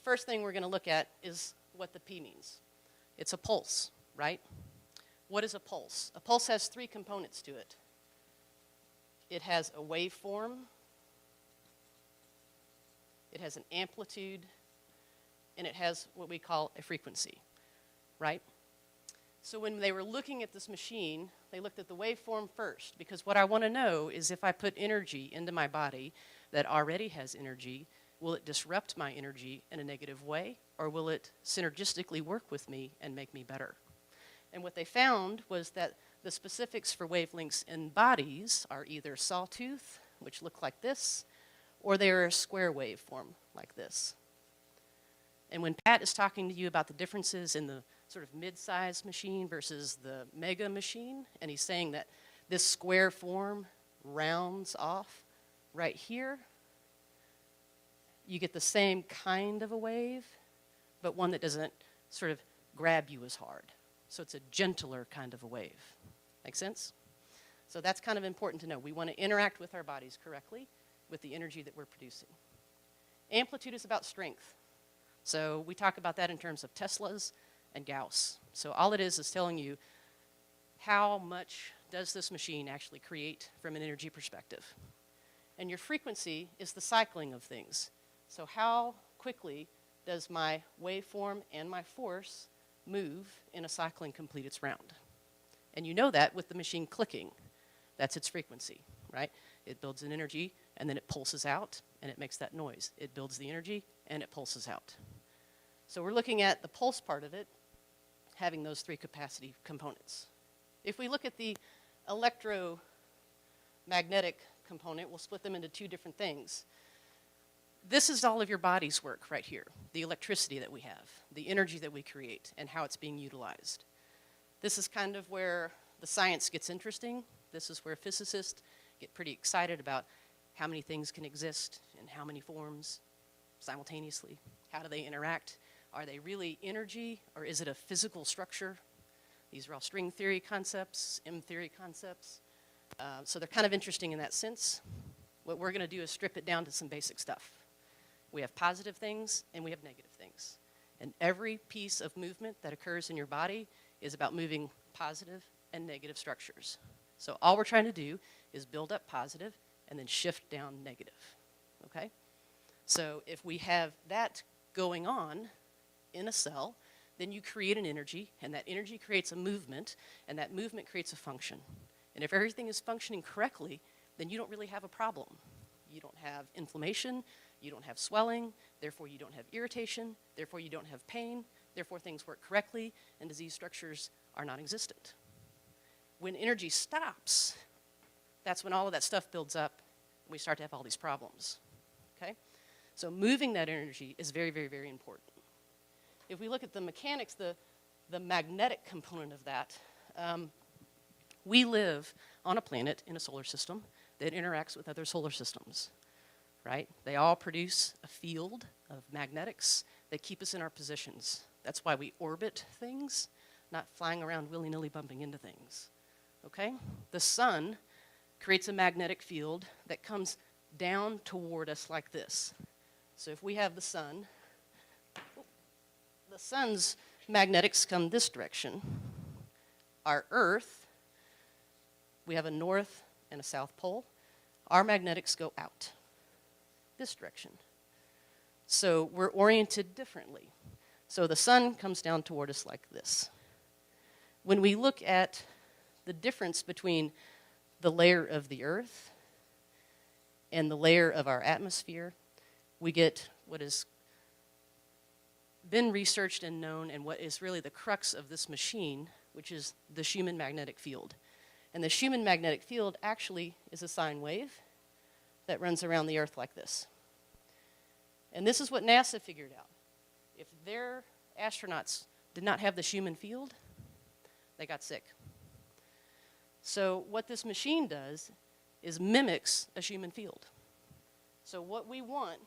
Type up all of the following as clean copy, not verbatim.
first thing we're going to look at is what the P means. It's a pulse, right? What is a pulse? A pulse has three components to it. It has a waveform, it has an amplitude, and it has what we call a frequency, right? So when they were looking at this machine, they looked at the waveform first, because what I want to know is if I put energy into my body that already has energy, will it disrupt my energy in a negative way, or will it synergistically work with me and make me better? And what they found was that the specifics for wavelengths in bodies are either sawtooth, which look like this, or they're a square waveform like this. And when Pat is talking to you about the differences in the sort of mid-sized machine versus the mega machine, and he's saying that this square form rounds off right here, you get the same kind of a wave, but one that doesn't sort of grab you as hard. So it's a gentler kind of a wave. Make sense? So that's kind of important to know. We want to interact with our bodies correctly with the energy that we're producing. Amplitude is about strength. So we talk about that in terms of Teslas and Gauss. So all it is telling you how much does this machine actually create from an energy perspective. And your frequency is the cycling of things. So how quickly does my waveform and my force move in a cycle and complete its round? And you know that with the machine clicking. That's its frequency, right? It builds an energy, and then it pulses out, and it makes that noise. It builds the energy, and it pulses out. So we're looking at the pulse part of it, having those three capacity components. If we look at the electromagnetic component, we'll split them into two different things. This is all of your body's work right here, the electricity that we have, the energy that we create, and how it's being utilized. This is kind of where the science gets interesting. This is where physicists get pretty excited about how many things can exist in how many forms simultaneously. How do they interact? Are they really energy, or is it a physical structure? These are all string theory concepts, M theory concepts. So they're kind of interesting in that sense. What we're going to do is strip it down to some basic stuff. We have positive things and we have negative things. And every piece of movement that occurs in your body is about moving positive and negative structures. So all we're trying to do is build up positive and then shift down negative, okay? So if we have that going on in a cell, then you create an energy, and that energy creates a movement, and that movement creates a function. And if everything is functioning correctly, then you don't really have a problem. You don't have inflammation, you don't have swelling, therefore you don't have irritation, therefore you don't have pain, therefore things work correctly, and disease structures are non-existent. When energy stops, that's when all of that stuff builds up, and we start to have all these problems, okay? So moving that energy is very, very, very important. If we look at the mechanics, the magnetic component of that, we live on a planet in a solar system that interacts with other solar systems, right? They all produce a field of magnetics that keep us in our positions. That's why we orbit things, not flying around willy-nilly bumping into things, okay? The sun creates a magnetic field that comes down toward us like this. So if we have the sun's magnetics come this direction. Our Earth, we have a north and a south pole. Our magnetics go out this direction. So we're oriented differently. So the sun comes down toward us like this. When we look at the difference between the layer of the Earth and the layer of our atmosphere, we get what has been researched and known, and what is really the crux of this machine, which is the Schumann magnetic field. And the Schumann magnetic field actually is a sine wave that runs around the Earth like this. And this is what NASA figured out. If their astronauts did not have the Schumann field, they got sick. So what this machine does is mimics a Schumann field. So what we want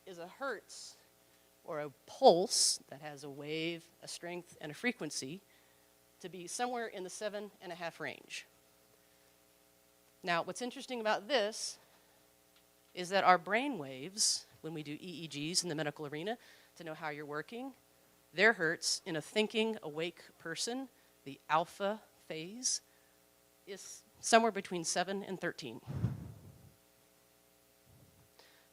is a hertz, or a pulse that has a wave, a strength, and a frequency, to be somewhere in the 7.5 range. Now, what's interesting about this is that our brain waves, when we do EEGs in the medical arena to know how you're working. Their hertz in a thinking, awake person, the alpha phase, is somewhere between 7 and 13.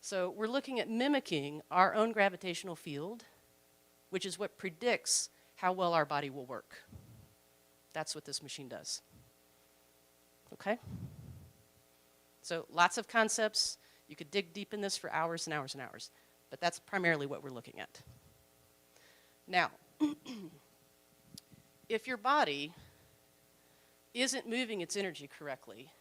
So we're looking at mimicking our own gravitational field, which is what predicts how well our body will work. That's what this machine does. Okay? So lots of concepts. You could dig deep in this for hours and hours and hours, but that's primarily what we're looking at. Now, if your body isn't moving its energy correctly,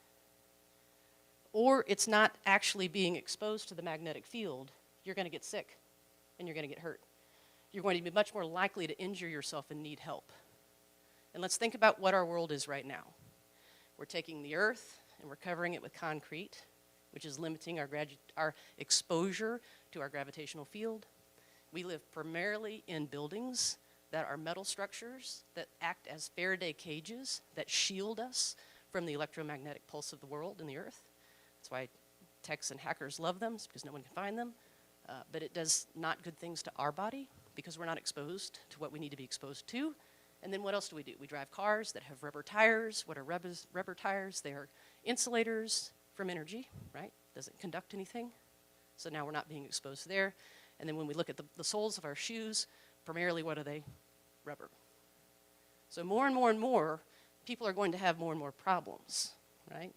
or it's not actually being exposed to the magnetic field, you're going to get sick and you're going to get hurt. You're going to be much more likely to injure yourself and need help. And let's think about what our world is right now. We're taking the earth and we're covering it with concrete, which is limiting our exposure to our gravitational field. We live primarily in buildings that are metal structures that act as Faraday cages that shield us from the electromagnetic pulse of the world and the earth. That's why techs and hackers love them, it's because no one can find them. But it does not good things to our body because we're not exposed to what we need to be exposed to. And then what else do? We drive cars that have rubber tires. What are rubber tires? They are insulators from energy, right? Doesn't conduct anything. So now we're not being exposed there. And then when we look at the soles of our shoes, primarily what are they? Rubber. So more and more and more, people are going to have more and more problems, right?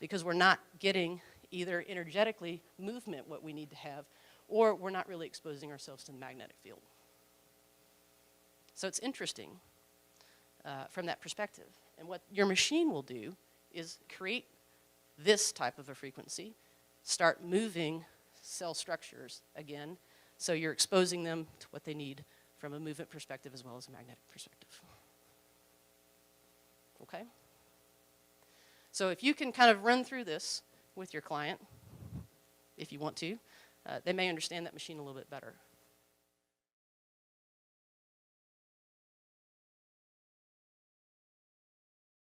Because we're not getting either energetically movement what we need to have, or we're not really exposing ourselves to the magnetic field. So it's interesting from that perspective. And what your machine will do is create this type of a frequency, start moving cell structures again, so you're exposing them to what they need from a movement perspective as well as a magnetic perspective. Okay? So if you can kind of run through this with your client, if you want to, they may understand that machine a little bit better.